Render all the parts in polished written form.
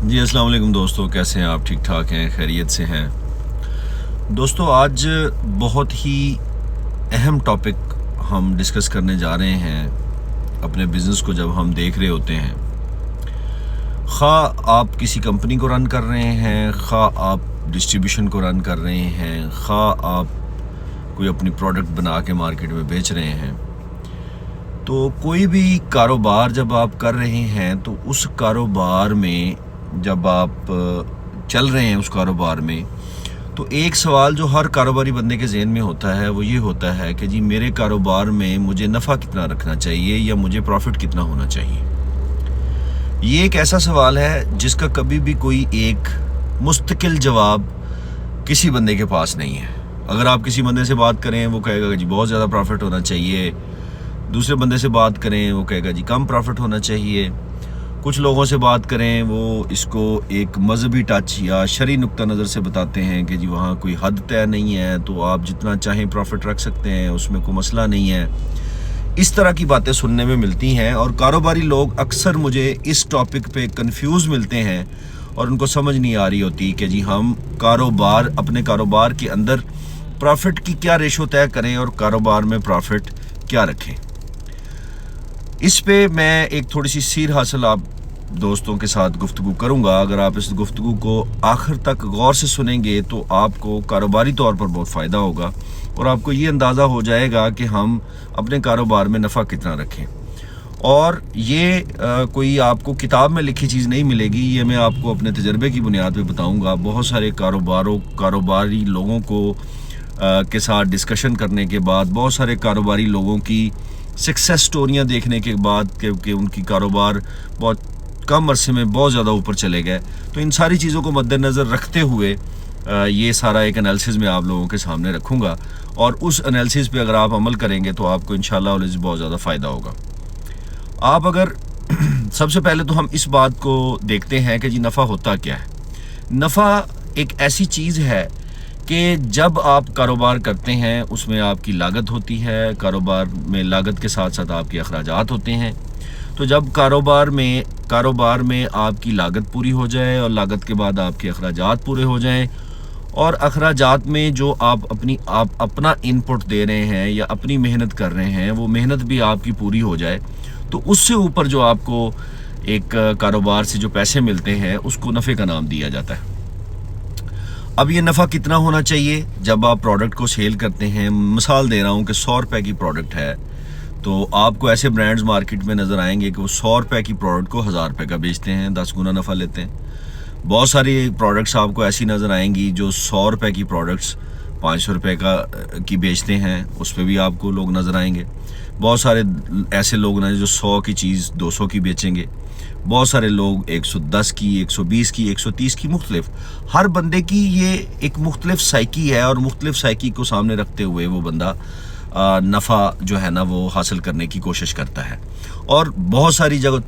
جی अस्सलाम वालेकुम दोस्तों, कैसे हैं आप? ठीक ठाक हैं, खैरियत से हैं? दोस्तों, आज बहुत ही अहम टॉपिक हम डिस्कस करने जा रहे हैं। अपने बिज़नेस को जब हम देख रहे होते हैं, खा आप किसी कंपनी को रन कर रहे हैं, खा आप डिस्ट्रीब्यूशन को रन कर रहे हैं, खा आप कोई अपनी प्रोडक्ट बना के मार्केट में बेच रहे हैं, तो कोई भी कारोबार जब आप कर रहे हैं तो उस कारोबार में जब आप चल रहे हैं उस कारोबार में, तो एक सवाल जो हर कारोबारी बंदे के ज़हन में होता है वो ये होता है कि जी मेरे कारोबार में मुझे नफ़ा कितना रखना चाहिए या मुझे प्रॉफिट कितना होना चाहिए। ये एक ऐसा सवाल है जिसका कभी भी कोई एक मुस्तकिल जवाब किसी बंदे के पास नहीं है। अगर आप किसी बंदे से बात करें वो कहेगा कि जी बहुत ज़्यादा प्रॉफिट होना चाहिए, दूसरे बंदे से बात करें वो कहेगा जी कम प्रॉफिट होना चाहिए, कुछ लोगों से बात करें वो इसको एक मजहबी टच या शरई नुक्ता नज़र से बताते हैं कि जी वहाँ कोई हद तय नहीं है, तो आप जितना चाहें प्रॉफिट रख सकते हैं, उसमें कोई मसला नहीं है। इस तरह की बातें सुनने में मिलती हैं और कारोबारी लोग अक्सर मुझे इस टॉपिक पे कंफ्यूज मिलते हैं और उनको समझ नहीं आ रही होती कि जी हम अपने कारोबार के अंदर प्रॉफिट की क्या रेशो तय करें और कारोबार में प्रॉफिट क्या रखें। इस पे मैं एक थोड़ी सी सीर हासिल आप दोस्तों के साथ गुफ्तगू करूंगा। अगर आप इस गुफ्तगू को आखिर तक गौर से सुनेंगे तो आपको कारोबारी तौर पर बहुत फ़ायदा होगा और आपको ये अंदाज़ा हो जाएगा कि हम अपने कारोबार में नफ़ा कितना रखें। और ये कोई आपको किताब में लिखी चीज़ नहीं मिलेगी, ये मैं आपको अपने तजर्बे की बुनियाद पे बताऊंगा। बहुत सारे कारोबारी लोगों को के साथ डिस्कशन करने के बाद, बहुत सारे कारोबारी लोगों की सक्सेस स्टोरियां देखने के बाद कि उनकी कारोबार बहुत कम अरसे में बहुत ज़्यादा ऊपर चले गए, तो इन सारी चीज़ों को मद्देनज़र रखते हुए ये सारा एक एनालिसिस मैं आप लोगों के सामने रखूँगा और उस एनालिसिस पे अगर आप अमल करेंगे तो आपको इंशाल्लाह बहुत ज़्यादा फ़ायदा होगा। आप अगर सबसे पहले तो हम इस बात को देखते हैं कि जी नफ़ा होता क्या है। नफ़ा एक ऐसी चीज़ है कि जब आप कारोबार करते हैं उसमें आपकी लागत होती है, कारोबार में लागत के साथ साथ आपके अखराजात होते हैं। तो जब कारोबार में आपकी लागत पूरी हो जाए और लागत के बाद आपके अखराजात पूरे हो जाएं और अखराजात में जो आप अपना इनपुट दे रहे हैं या अपनी मेहनत कर रहे हैं वो मेहनत भी आपकी पूरी हो जाए, तो उससे ऊपर जो आपको एक कारोबार से जो पैसे मिलते हैं उसको नफ़े का नाम दिया जाता है। अब ये नफ़ा कितना होना चाहिए जब आप प्रोडक्ट को सेल करते हैं? मिसाल दे रहा हूँ कि 100 रुपये की प्रोडक्ट है तो आपको ऐसे ब्रांड्स मार्केट में नज़र आएंगे कि वो 100 रुपये की प्रोडक्ट को 1000 रुपये का बेचते हैं, 10 गुना नफ़ा लेते हैं। बहुत सारी प्रोडक्ट्स आपको ऐसी नज़र आएंगी जो 100 रुपये की प्रोडक्ट्स 500 रुपये की बेचते हैं, उस पर भी आपको लोग नज़र आएंगे। बहुत सारे ऐसे लोग ना जो 100 की चीज़ 200 की बेचेंगे, बहुत सारे लोग 110 की, 120 की, 130 की, मुख्तलिफ। हर बंदे की ये एक मुख्तलिफ साइकी है और मुख्तलिफ साइकी को सामने रखते हुए वो बंदा नफ़ा जो है ना वो हासिल करने की कोशिश करता है। और बहुत सारी जगह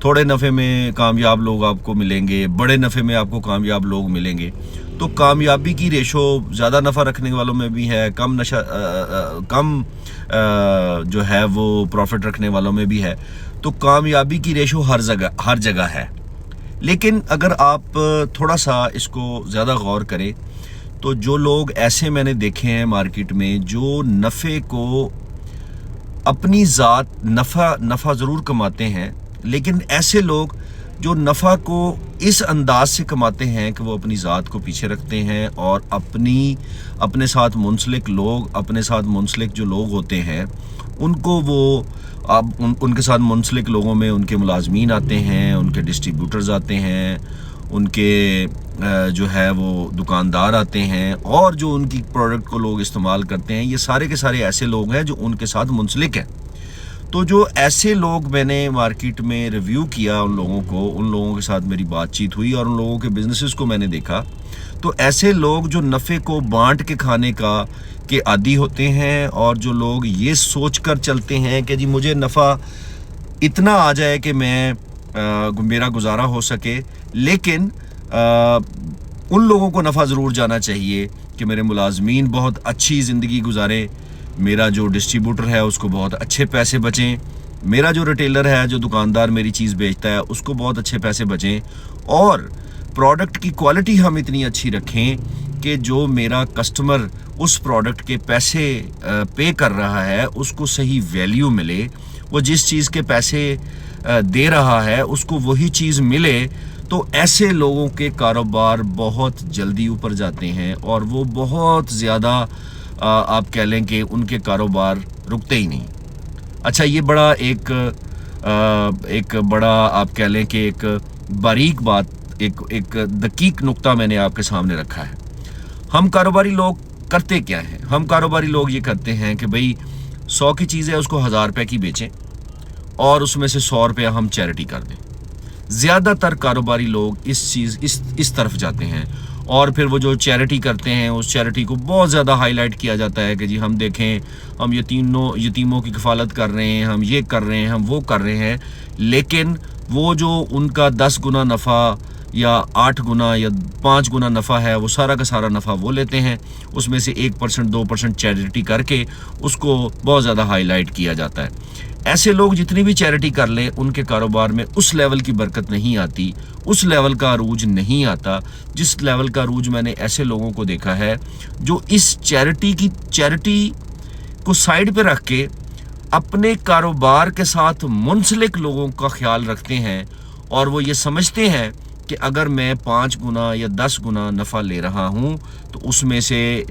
थोड़े नफ़े में कामयाब लोग आपको मिलेंगे, बड़े नफ़े में आपको कामयाब लोग मिलेंगे। तो कामयाबी की रेशो ज़्यादा नफ़ा रखने वालों में भी है, कम जो है वो प्रॉफिट रखने वालों में भी है। तो कामयाबी की रेशो हर जगह है। लेकिन अगर आप थोड़ा सा इसको ज़्यादा गौर करें तो जो लोग ऐसे मैंने देखे हैं मार्केट में जो नफ़े को अपनी ज़ात नफ़ा ज़रूर कमाते हैं, लेकिन ऐसे लोग जो नफ़ा को इस अंदाज से कमाते हैं कि वो अपनी ज़ात को पीछे रखते हैं और अपने साथ मुंसलिक जो लोग होते हैं उनको वो उनके साथ मुंसलिक लोगों में उनके मुलाजमीन आते हैं, उनके डिस्ट्रीब्यूटर्स आते हैं, उनके जो है वो दुकानदार आते हैं और जो उनकी प्रोडक्ट को लोग इस्तेमाल करते हैं, ये सारे के सारे ऐसे लोग हैं जो उनके साथ मुंसलिक हैं। तो जो ऐसे लोग मैंने मार्केट में रिव्यू किया, उन लोगों के साथ मेरी बातचीत हुई और उन लोगों के बिजनेसेस को मैंने देखा, तो ऐसे लोग जो नफ़े को बांट के खाने के आदी होते हैं और जो लोग ये सोच कर चलते हैं कि जी मुझे नफ़ा इतना आ जाए कि मेरा गुजारा हो सके, लेकिन उन लोगों को नफ़ा ज़रूर जाना चाहिए कि मेरे मुलाजमीन बहुत अच्छी ज़िंदगी गुजारें, मेरा जो डिस्ट्रीब्यूटर है उसको बहुत अच्छे पैसे बचें, मेरा जो रिटेलर है, जो दुकानदार मेरी चीज़ बेचता है, उसको बहुत अच्छे पैसे बचें और प्रोडक्ट की क्वालिटी हम इतनी अच्छी रखें कि जो मेरा कस्टमर उस प्रोडक्ट के पैसे पे कर रहा है उसको सही वैल्यू मिले, वो जिस चीज़ के पैसे दे रहा है उसको वही चीज़ मिले। तो ऐसे लोगों के कारोबार बहुत जल्दी ऊपर जाते हैं और वो बहुत ज़्यादा आप कह लें कि उनके कारोबार रुकते ही नहीं। अच्छा, ये बड़ा एक बड़ा आप कह लें कि एक बारीक बात, एक दकीक नुक्ता मैंने आपके सामने रखा है। हम कारोबारी लोग करते क्या हैं? हम कारोबारी लोग ये करते हैं कि भाई 100 की चीज़ है उसको 1000 रुपये की बेचें और उसमें से 100 रुपया हम चैरिटी कर दें। ज़्यादातर कारोबारी लोग इस तरफ जाते हैं और फिर वो जो चैरिटी करते हैं उस चैरिटी को बहुत ज़्यादा हाईलाइट किया जाता है कि जी हम देखें, हम यतीमों की कफ़ालत कर रहे हैं, हम ये कर रहे हैं, हम वो कर रहे हैं। लेकिन वो जो उनका 10 गुना नफ़ा या 8 गुना या 5 गुना नफ़ा है, वो सारा का सारा नफ़ा वो लेते हैं, उसमें से 1% 2% चैरिटी करके उसको बहुत ज़्यादा हाईलाइट किया जाता है। ऐसे लोग जितनी भी चैरिटी कर लें उनके कारोबार में उस लेवल की बरकत नहीं आती, उस लेवल का अरूज नहीं आता जिस लेवल का अरूज मैंने ऐसे लोगों को देखा है जो इस चैरिटी को साइड पे रख के अपने कारोबार के साथ मुंसलिक लोगों का ख्याल रखते हैं और वो ये समझते हैं कि अगर मैं 5 गुना या 10 गुना नफ़ा ले रहा हूँ तो उसमें से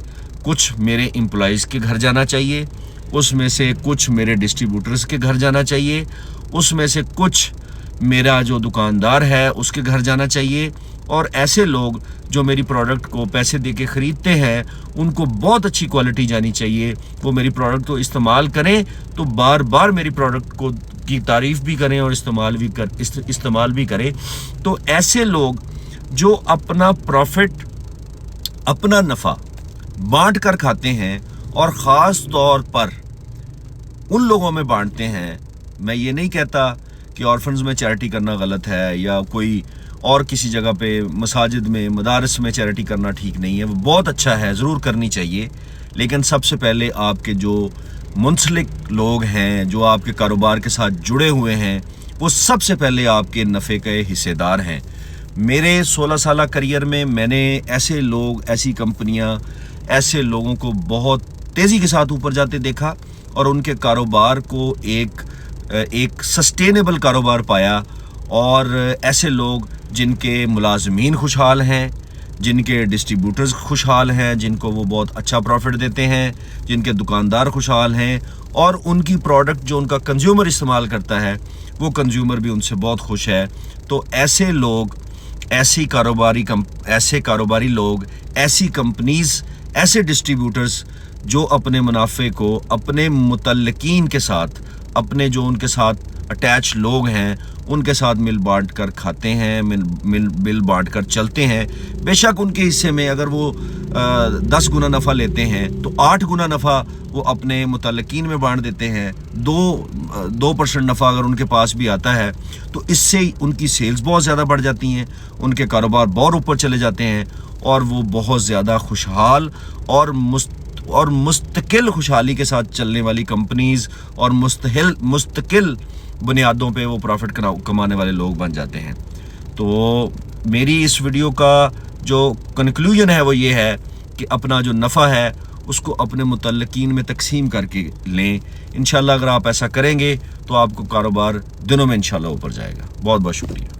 कुछ मेरे एम्प्लॉइज़ के घर जाना चाहिए, उसमें से कुछ मेरे डिस्ट्रीब्यूटर्स के घर जाना चाहिए, उसमें से कुछ मेरा जो दुकानदार है उसके घर जाना चाहिए। और ऐसे लोग जो मेरी प्रोडक्ट को पैसे दे के ख़रीदते हैं उनको बहुत अच्छी क्वालिटी जानी चाहिए। वो मेरी प्रोडक्ट को इस्तेमाल करें तो बार बार मेरी प्रोडक्ट को की तारीफ़ भी करें और इस्तेमाल भी करें। तो ऐसे लोग जो अपना प्रॉफिट, अपना नफ़ा बांट कर खाते हैं और ख़ास तौर पर उन लोगों में बांटते हैं। मैं ये नहीं कहता कि ऑर्फन्स में चैरिटी करना गलत है या कोई और किसी जगह पे मसाजिद में, मदारस में चैरिटी करना ठीक नहीं है, वो बहुत अच्छा है, ज़रूर करनी चाहिए। लेकिन सबसे पहले आपके जो मुंसलिक लोग हैं, जो आपके कारोबार के साथ जुड़े हुए हैं, वो सबसे पहले आपके नफ़े के हिस्सेदार हैं। मेरे 16 साल करियर में मैंने ऐसे लोग, ऐसी कंपनियां, ऐसे लोगों को बहुत तेज़ी के साथ ऊपर जाते देखा और उनके कारोबार को एक सस्टेनेबल कारोबार पाया। और ऐसे लोग जिनके मुलाजमीन खुशहाल हैं, जिनके डिस्ट्रीब्यूटर्स खुशहाल हैं, जिनको वो बहुत अच्छा प्रॉफिट देते हैं, जिनके दुकानदार खुशहाल हैं और उनकी प्रोडक्ट जो उनका कंज्यूमर इस्तेमाल करता है वो कंज्यूमर भी उनसे बहुत खुश है। तो ऐसे लोग, ऐसे कारोबारी लोग, ऐसी कंपनीज़, ऐसे डिस्ट्रीब्यूटर्स जो अपने मुनाफे को अपने मुतल्लिकीन के साथ, अपने जो उनके साथ अटैच लोग हैं उनके साथ मिल बांट कर खाते हैं, मिल बांट कर चलते हैं। बेशक उनके हिस्से में अगर वो 10 गुना नफ़ा लेते हैं तो 8 गुना नफ़ा वो अपने मुतल्लिकीन में बांट देते हैं। 2% नफ़ा अगर उनके पास भी आता है तो इससे उनकी सेल्स बहुत ज़्यादा बढ़ जाती हैं, उनके कारोबार बहुत ऊपर चले जाते हैं और वो बहुत ज़्यादा खुशहाल और मुस्तकिल खुशहाली के साथ चलने वाली कंपनीज़ और मुस्तकिल बुनियादों पे वो प्रॉफिट कमाने वाले लोग बन जाते हैं। तो मेरी इस वीडियो का जो कंक्लूजन है वो ये है कि अपना जो नफ़ा है उसको अपने मुतल्लिकीन में तकसीम करके लें। इंशाल्लाह अगर आप ऐसा करेंगे तो आपको कारोबार दिनों में इंशाल्लाह ऊपर जाएगा। बहुत बहुत शुक्रिया।